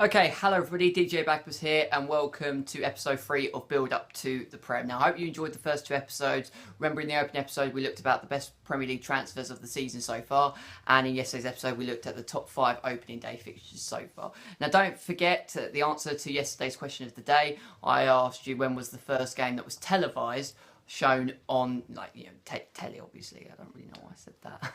Okay, hello everybody, DJ Bagpuss here, and welcome to episode 3 of Build Up to the Prem. Now, I hope you enjoyed the first 2 episodes. Remember, in the opening episode, we looked about the best Premier League transfers of the season so far, and in yesterday's episode, we looked at the top 5 opening day fixtures so far. Now, don't forget the answer to yesterday's question of the day. I asked you when was the first game that was televised, shown on, telly, obviously. I don't really know why I said that.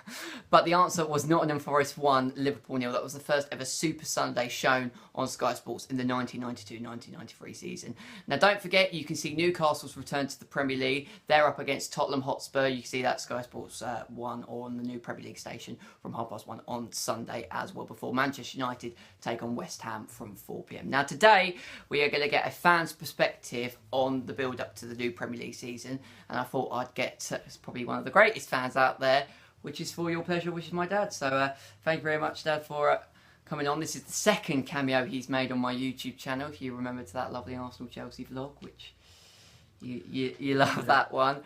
But the answer was Nottingham Forest 1, Liverpool 0. That was the first ever Super Sunday shown on Sky Sports in the 1992-1993 season. Now, don't forget, you can see Newcastle's return to the Premier League. They're up against Tottenham Hotspur. You can see that Sky Sports 1 or on the new Premier League station from 1:30 on Sunday as well, before Manchester United take on West Ham from 4 p.m. Now, today, we are going to get a fan's perspective on the build-up to the new Premier League season. And I thought I'd get probably one of the greatest fans out there, which is for your pleasure, which is my dad. So thank you very much, Dad, for coming on. This is the second cameo he's made on my YouTube channel, if you remember to that lovely Arsenal-Chelsea vlog, which you love that one.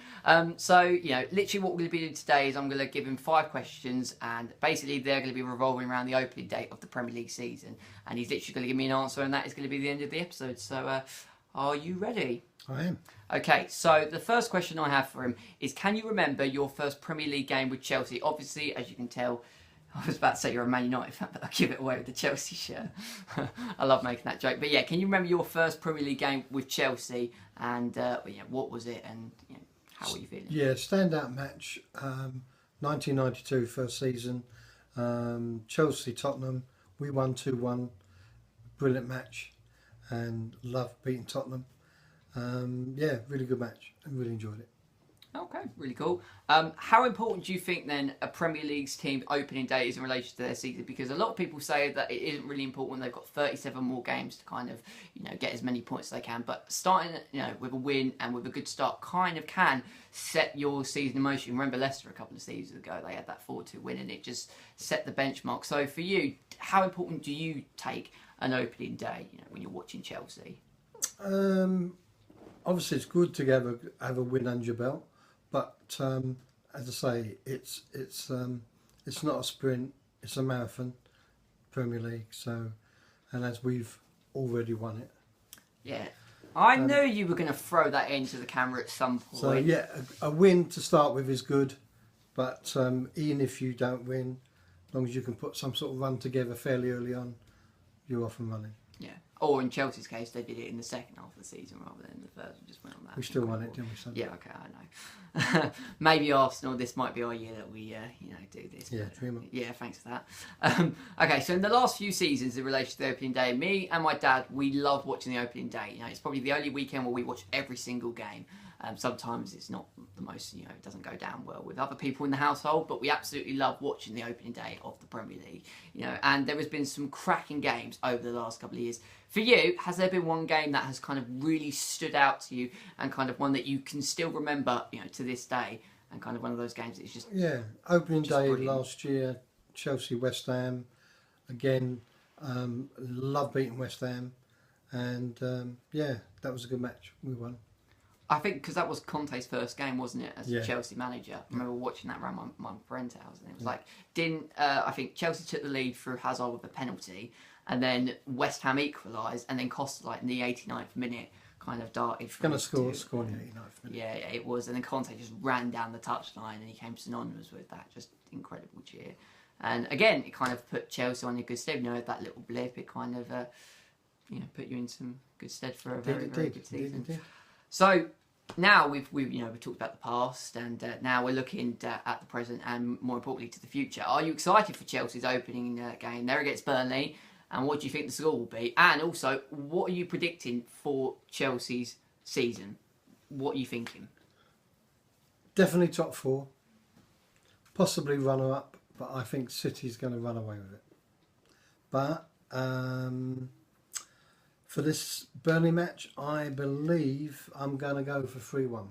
So, literally what we're going to be doing today is I'm going to give him 5 questions, and basically they're going to be revolving around the opening date of the Premier League season. And he's literally going to give me an answer, and that is going to be the end of the episode. So are you ready? I am. Okay, so the first question I have for him is, can you remember your first Premier League game with Chelsea? Obviously, as you can tell, I was about to say you're a Man United fan, but I'll give it away with the Chelsea shirt. I love making that joke. But yeah, can you remember your first Premier League game with Chelsea? And what was it, and how were you feeling? Yeah, standout match, 1992 first season, Chelsea-Tottenham. We won 2-1, brilliant match, and loved beating Tottenham. Yeah, really good match. I really enjoyed it. Okay, really cool. How important do you think then a Premier League's team opening day is in relation to their season? Because a lot of people say that it isn't really important when they've got 37 more games to kind of, get as many points as they can. But starting, with a win and with a good start kind of can set your season in motion. Remember Leicester a couple of seasons ago, they had that 4-2 win and it just set the benchmark. So for you, how important do you take an opening day, when you're watching Chelsea? Obviously, it's good to have a win under your belt, but as I say, it's not a sprint; it's a marathon, Premier League. So, and as we've already won it. Yeah, I knew you were going to throw that into the camera at some point. So yeah, a win to start with is good, but even if you don't win, as long as you can put some sort of run together fairly early on, you're off and running. Yeah. Or in Chelsea's case, they did it in the second half of the season rather than the first. We just went on that. We still won it, didn't we, son? Yeah, okay, I know. Maybe Arsenal, this might be our year that we, do this. Yeah, yeah, thanks for that. Okay, so in the last few seasons in relation to the opening day, me and my dad, we love watching the opening day. It's probably the only weekend where we watch every single game. Sometimes it's not the most, it doesn't go down well with other people in the household, but we absolutely love watching the opening day of the Premier League, and there has been some cracking games over the last couple of years. For you, has there been one game that has kind of really stood out to you and kind of one that you can still remember, to this day, and kind of one of those games that's just... Yeah, opening day brilliant. Last year, Chelsea-West Ham, again, love beating West Ham, and yeah, that was a good match, we won. I think because that was Conte's first game, wasn't it, as a Chelsea manager? I remember watching that around my friend's house, and it was like, I think Chelsea took the lead through Hazard with a penalty, and then West Ham equalised, and then Costa, in the 89th minute, kind of darted from... Going to score in the 89th minute. Yeah, it was, and then Conte just ran down the touchline, and he came synonymous with that, just incredible cheer. And again, it kind of put Chelsea on a good stead, that little blip, it kind of, put you in some good stead for a very, very good season. So... Now we've talked about the past, and now we're looking at the present and more importantly to the future. Are you excited for Chelsea's opening game there against Burnley? And what do you think the score will be? And also, what are you predicting for Chelsea's season? What are you thinking? Definitely top 4, possibly runner up, but I think City's going to run away with it. But for this Burnley match, I believe I'm going to go for 3-1.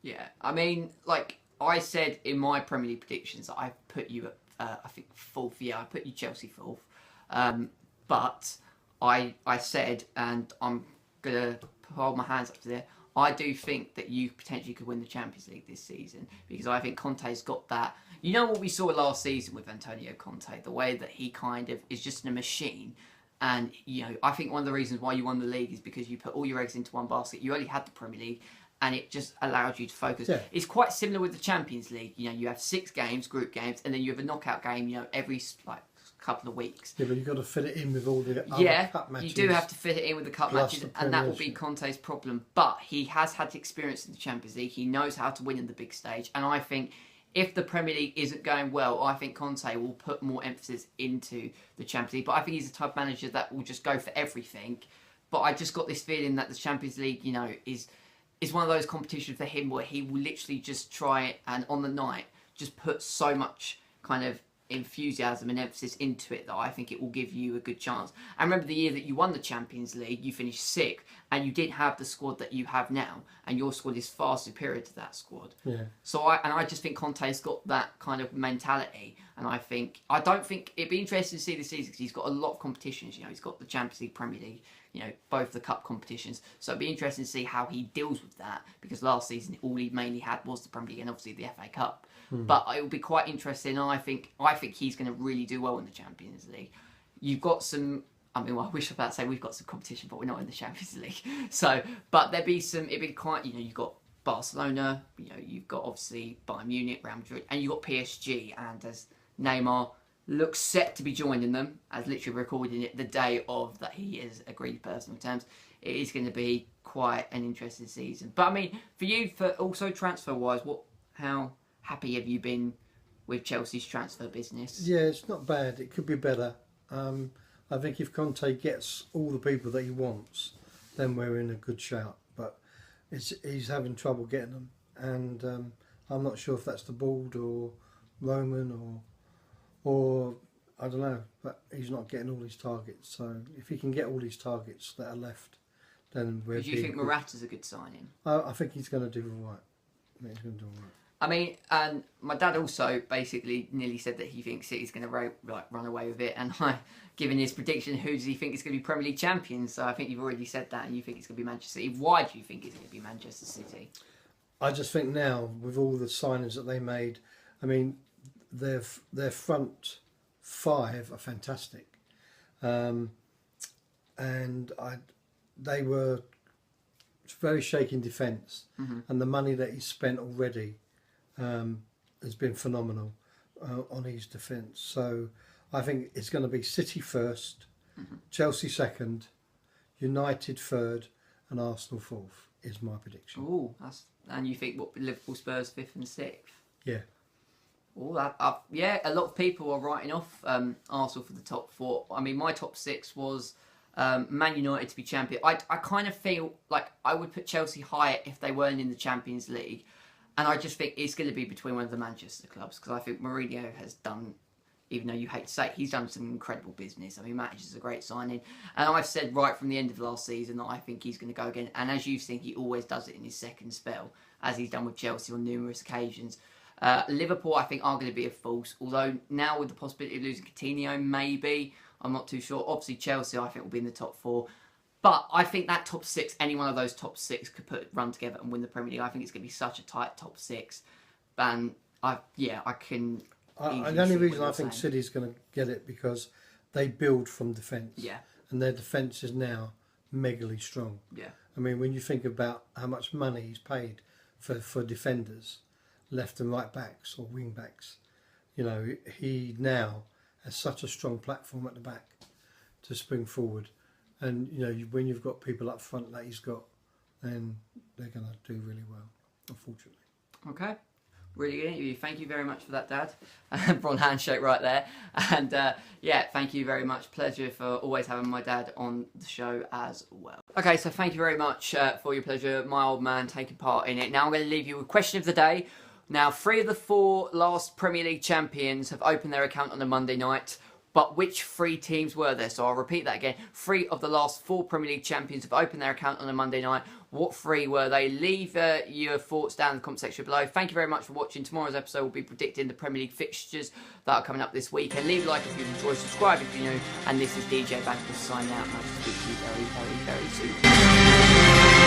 Yeah, I mean, like I said in my Premier League predictions, I put you at, I think, 4th. Yeah, I put you Chelsea 4th. But I said, and I'm going to hold my hands up to there, I do think that you potentially could win the Champions League this season, because I think Conte's got that. What we saw last season with Antonio Conte, the way that he kind of is just a machine. And, you know, I think one of the reasons why you won the league is because you put all your eggs into one basket. You only had the Premier League, and it just allowed you to focus. Yeah. It's quite similar with the Champions League. You know, you have 6 games, group games, and then you have a knockout game, you know, every, like, couple of weeks. Yeah, but you've got to fit it in with all the other cup matches. You do have to fit it in with the cup matches, and that will be Conte's problem. But he has had experience in the Champions League. He knows how to win in the big stage, and I think if the Premier League isn't going well, I think Conte will put more emphasis into the Champions League. But I think he's the type of manager that will just go for everything. But I just got this feeling that the Champions League, you know, is one of those competitions for him where he will literally just try it, and on the night just put so much kind of enthusiasm and emphasis into it that I think it will give you a good chance. I remember the year that you won the Champions League, you finished 6th, and you didn't have the squad that you have now, and your squad is far superior to that squad. Yeah. So I just think Conte's got that kind of mentality, and I don't think it'd be interesting to see this season because he's got a lot of competitions. You know, he's got the Champions League, Premier League, you know, both the cup competitions. So it'd be interesting to see how he deals with that, because last season all he mainly had was the Premier League and obviously the FA Cup. But it will be quite interesting, and I think he's going to really do well in the Champions League. You've got some. I mean, well, I wish I was about to say we've got some competition, but we're not in the Champions League. So, but there'd be some. It'd be quite. You know, you've got Barcelona. You know, you've got obviously Bayern Munich, Real Madrid, and you've got PSG. And as Neymar looks set to be joining them, as literally recording it the day of that he has agreed personal terms, it is going to be quite an interesting season. But I mean, for you, for also transfer wise, how happy have you been with Chelsea's transfer business? Yeah, it's not bad. It could be better. I think if Conte gets all the people that he wants, then we're in a good shout. But he's having trouble getting them, and I'm not sure if that's the board or Roman or I don't know. But he's not getting all his targets. So if he can get all his targets that are left, then we're. Do you think Morata's a good signing? I think he's going to do all right. I think he's going to do all right. I mean, and my dad also basically nearly said that he thinks City's going to run away with it. And given his prediction, who does he think is going to be Premier League champions? So I think you've already said that, and you think it's going to be Manchester City. Why do you think it's going to be Manchester City? I just think now, with all the signings that they made, I mean, their front 5 are fantastic, and they were very shaky in defence, and the money that he's spent already has been phenomenal on his defence. So I think it's going to be City first, Chelsea second, United third, and Arsenal fourth is my prediction. Oh, and you think what, Liverpool, Spurs 5th and 6th? Yeah. Oh, yeah. A lot of people are writing off Arsenal for the top 4. I mean, my top 6 was Man United to be champion. I kind of feel like I would put Chelsea higher if they weren't in the Champions League. And I just think it's going to be between one of the Manchester clubs, because I think Mourinho has done, even though you hate to say it, he's done some incredible business. I mean, Matic is a great signing. And I've said right from the end of last season that I think he's going to go again. And as you think, he always does it in his second spell, as he's done with Chelsea on numerous occasions. Liverpool, I think, are going to be a false. Although now with the possibility of losing Coutinho, maybe, I'm not too sure. Obviously, Chelsea, I think, will be in the top 4. But I think that top 6, any one of those top 6 could run together and win the Premier League. I think it's going to be such a tight top 6. And I can. The only reason I think City's going to get it because they build from defence. Yeah. And their defence is now megally strong. Yeah. I mean, when you think about how much money he's paid for defenders, left and right backs or wing backs, you know, he now has such a strong platform at the back to spring forward. And, you know, when you've got people up front that he's got, then they're going to do really well, unfortunately. Okay. Really good interview. Thank you very much for that, Dad. Bron handshake right there. And, yeah, thank you very much. Pleasure for always having my dad on the show as well. Okay, so thank you very much for your pleasure, my old man, taking part in it. Now I'm going to leave you with question of the day. Now, 3 of the 4 last Premier League champions have opened their account on a Monday night. But which 3 teams were there? So I'll repeat that again. 3 of the last 4 Premier League champions have opened their account on a Monday night. What 3 were they? Leave your thoughts down in the comment section below. Thank you very much for watching. Tomorrow's episode will be predicting the Premier League fixtures that are coming up this week. And leave a like if you've enjoyed, subscribe if you're new. And this is DJ Bagpuss signing out. And I'll speak to you very, very, very soon.